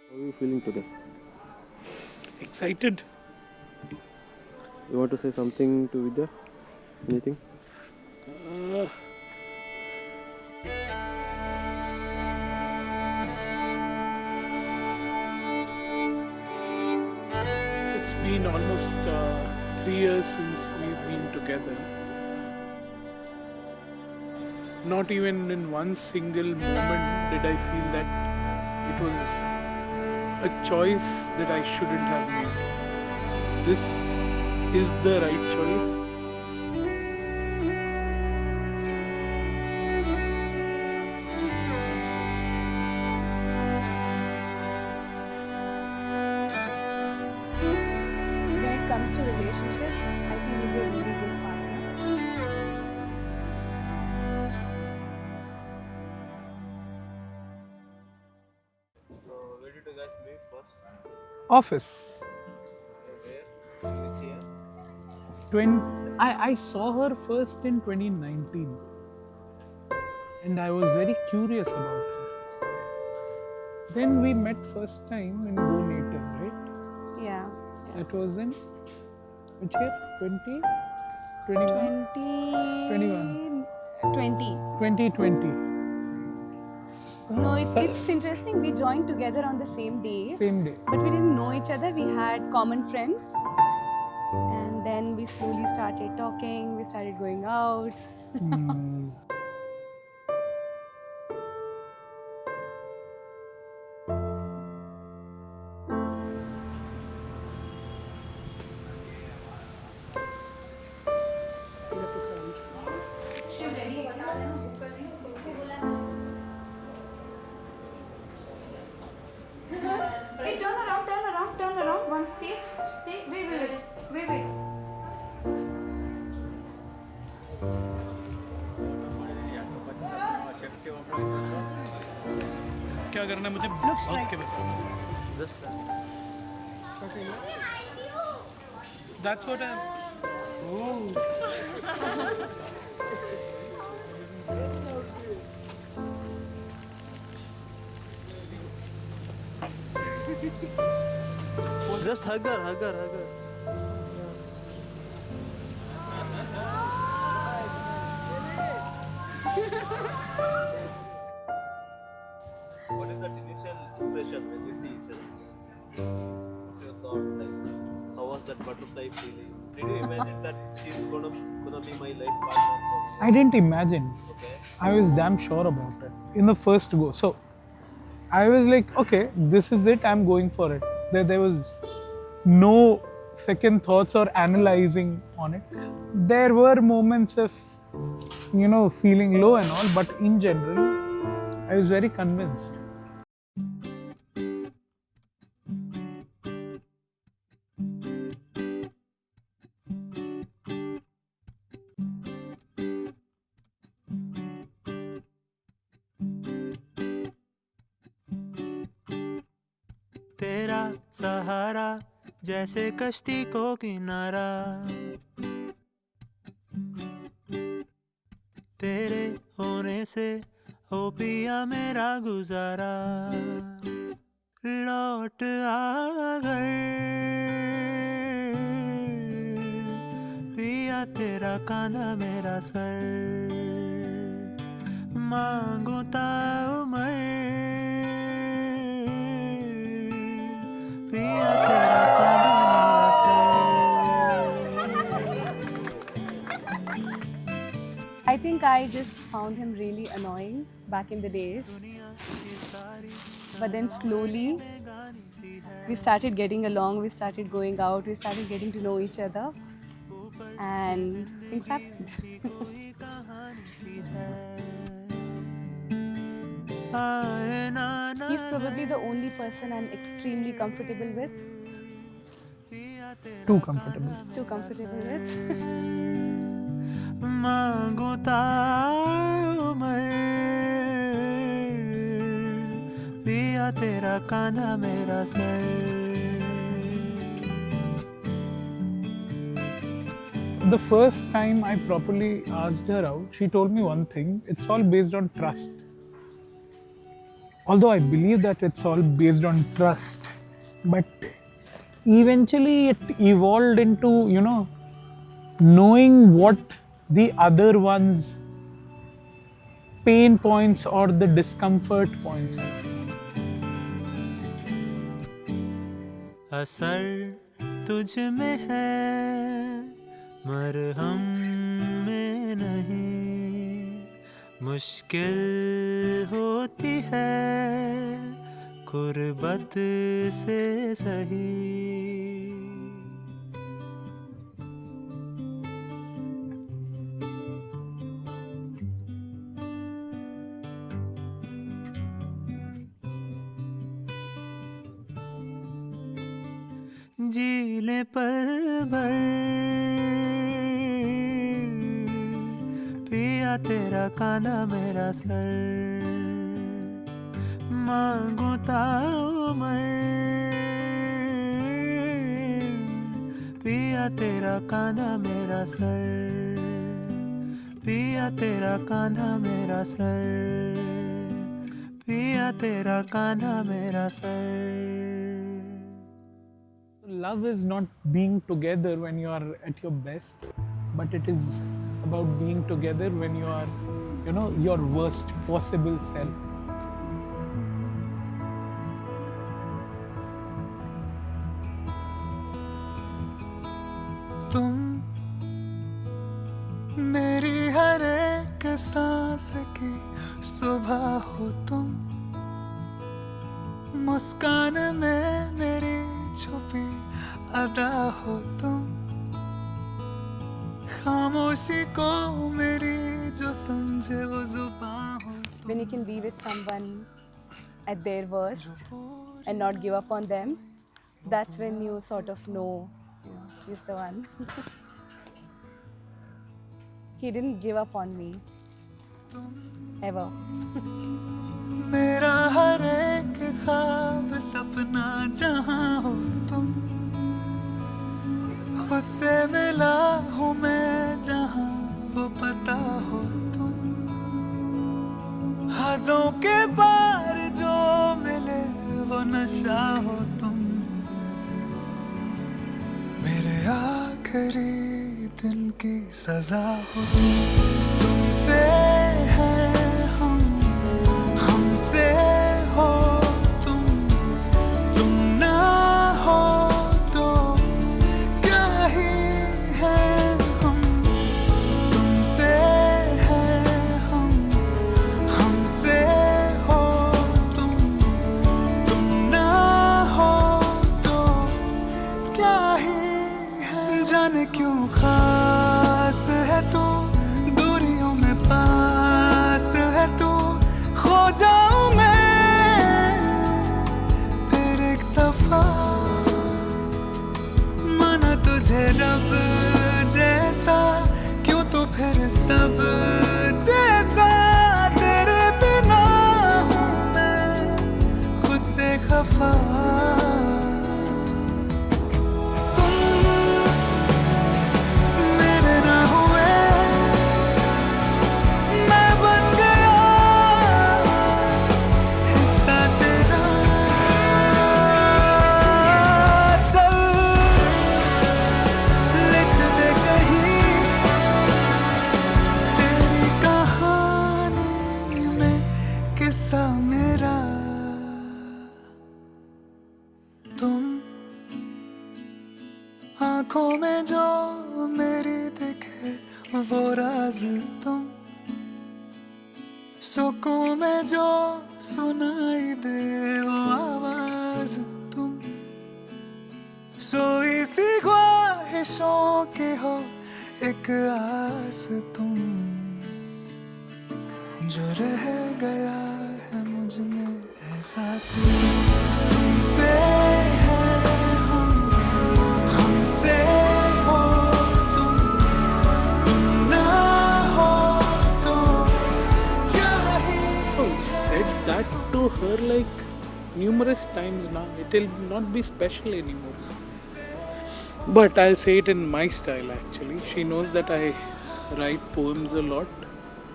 How are you feeling today? Excited. You want to say something to Vidya? Anything? Uh, it's been almost 3 years since we've been together. Not even in one single moment did I feel that it was a choice that I shouldn't have made. This is the right choice. When it comes to relationships, I think he's a really good partner. So, where did you guys meet first? Office. Where? Which year? I saw her first in 2019 and I was very curious about her. Then we met first time in Go Native, right? Yeah. That was in which year? 20? 21? 20. 2020. No, it's interesting. We joined together on the same day, Same day. but we didn't know each other. We had common friends, and then we slowly started talking. We started going out. Hey, turn around. One, stay. Wait. क्या करना है मुझे भाग के बताओ. Just That's what I. Just hug her. What is that initial impression when you see each other? What's your thought? Like, how was that butterfly feeling? Did you imagine that she's gonna be my life partner? I didn't imagine. Okay. I was damn sure about it in the first go. So I was like, okay, this is it. I'm going for it. There was no second thoughts or analyzing on it. There were moments of, feeling low and all, but in general, I was very convinced. तेरा सहारा जैसे कश्ती को किनारा, तेरे होने से हो पिया मेरा गुजारा. लौट आ गए पिया तेरा कांधा मेरा सर, मांगू ताउमर पिया तेरा कांधा मेरा sir. I think I just found him really annoying back in the days. But then slowly we started getting along, we started going out, we started getting to know each other, and things happened. He's probably the only person I'm extremely comfortable with. Too comfortable. Too comfortable with. मांगू ताउमर पिया तेरा कांधा मेरा sir. The first time I properly asked her out, she told me one thing: it's all based on trust. although I believe that it's all based on trust, but eventually it evolved into, you know, knowing what the other one's pain points or the discomfort points are. असर तुझ में है मरहम में नहीं, मुश्किल होती है गुर्बत से सही। जी ले पल भर पिया तेरा कांधा मेरा सर, मांगू ताउमर पिया तेरा कांधा मेरा सर, पिया तेरा कांधा मेरा सर, पिया तेरा कांधा मेरा sir. Love is not being together when you are at your best, but it is about being together when you are, you know, your worst possible self. तुम मेरी हर एक सांस की सुबह हो, तुम मुस्कान में मेरी छुपी अदा हो, तुम खामोशी को मेरी जो समझे वो जुबान हो। When you can be with someone at their worst and not give up on them, that's when you sort of know, you know, he's the one. He didn't give up on me, ever. मेरा हर एक ख्वाब सपना जहां हो, तुम खुद से मिला हूँ मैं जहां वो पता हो, तुम हाथों के पार जो मिले वो नशा हो, तुम मेरे आखिरी दिन की सजा हो, तुमसे है हमसे हो, तुम ना हो तो क्या ही है हम, तुमसे है हमसे हो, तुम ना हो तो क्या ही है। जाने क्यों खास है तू, दूरियों में पास है तू, खो जाऊं मैं फिर एक दफा, माना तुझे रब जैसा, क्यों तो फिर सब जैसा, तेरे बिना हूँ मैं खुद से खफा। आँखों में जो मेरी दिखे वो राज तुम, सुकून में जो सुनाई दे वो आवाज तुम, सोई सी ख्वाहिशों की हो एक आस तुम, जो रह गया है मुझ में एहसास तुमसे है हमसे हो, तुम ना हो तो क्या ही। Said that to her like numerous times now. It will not be special anymore. But I'll say it in my style actually. She knows that I write poems a lot.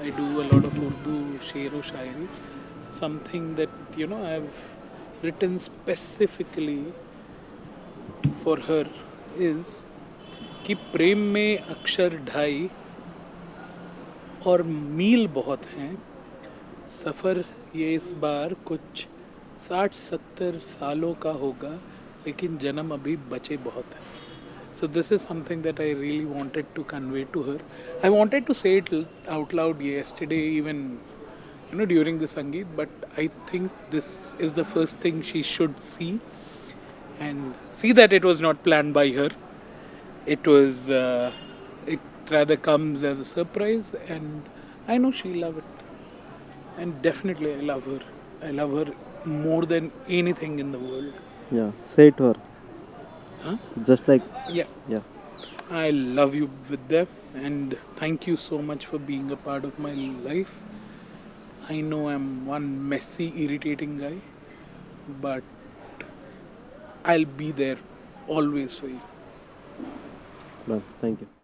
I do a lot of Urdu, sher o shairi. something that I've written specifically for her is कि प्रेम में अक्षर ढाई और मील बहुत हैं, सफ़र ये इस बार कुछ 60-70 सालों का होगा, लेकिन जन्म अभी बचे बहुत हैं. So this is something that I really wanted to convey to her. I wanted to say it out loud yesterday, even during the Sangeet, but I think this is the first thing she should see and see that it was not planned by her. It was, it rather comes as a surprise, and I know she'll love it. And definitely I love her. I love her more than anything in the world. Yeah, say it to her. Huh? Just like, Yeah. yeah. I love you with them, and thank you so much for being a part of my life. I know I'm one messy, irritating guy, but I'll be there always for you. Done. Thank you.